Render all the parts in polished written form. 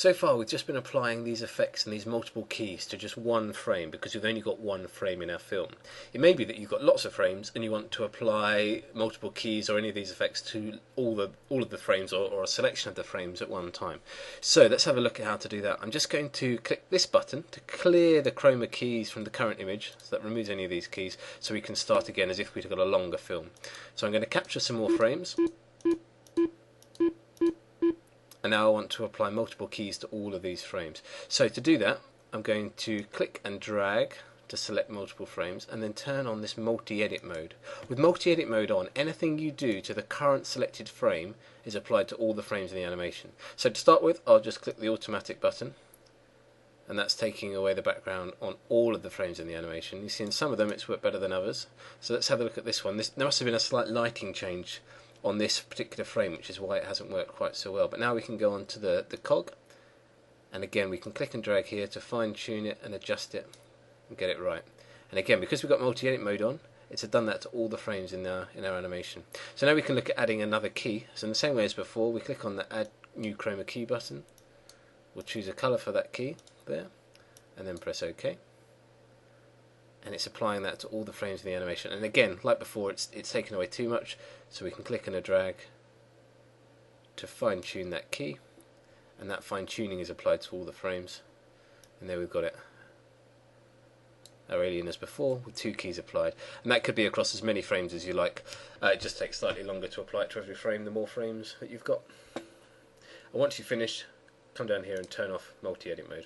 So far we've just been applying these effects and these multiple keys to just one frame because we've only got one frame in our film. It may be that you've got lots of frames and you want to apply multiple keys or any of these effects to all of the frames or a selection of the frames at one time. So let's have a look at how to do that. I'm just going to click this button to clear the chroma keys from the current image, so that removes any of these keys, so we can start again as if we'd got a longer film. So I'm going to capture some more frames. And now I want to apply multiple keys to all of these frames. So to do that, I'm going to click and drag to select multiple frames and then turn on this multi-edit mode. With multi-edit mode on, anything you do to the current selected frame is applied to all the frames in the animation. So to start with, I'll just click the automatic button, and that's taking away the background on all of the frames in the animation. You see in some of them it's worked better than others. So let's have a look at this one. There must have been a slight lighting change on this particular frame, which is why it hasn't worked quite so well. But now we can go on to the cog, and again we can click and drag here to fine tune it and adjust it and get it right. And again, because we've got multi-edit mode on, it's done that to all the frames in our animation. So now we can look at adding another key. So in the same way as before, we click on the add new chroma key button. We'll choose a colour for that key there and then press OK. And it's applying that to all the frames in the animation. And again, like before, it's taken away too much, so we can click and drag to fine tune that key, and that fine tuning is applied to all the frames. And there we've got it, our alien as before, with two keys applied. And that could be across as many frames as you like. It just takes slightly longer to apply it to every frame the more frames that you've got. And once you've finished, come down here and turn off multi-edit mode.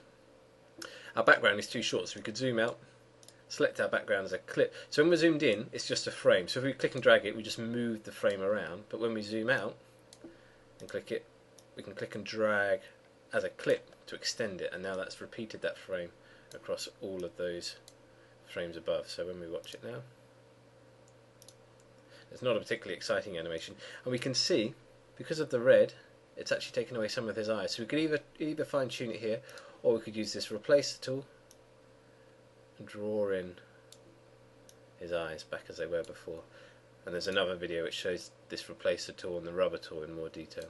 Our background is too short, so we could zoom out, select our background as a clip. So when we're zoomed in, it's just a frame. So if we click and drag it, we just move the frame around. But when we zoom out and click it, we can click and drag as a clip to extend it. And now that's repeated that frame across all of those frames above. So when we watch it now, it's not a particularly exciting animation. And we can see, because of the red, it's actually taken away some of his eyes. So we could either fine tune it here, or we could use this replace tool and draw in his eyes back as they were before. And there's another video which shows this replacer tool and the rubber tool in more detail.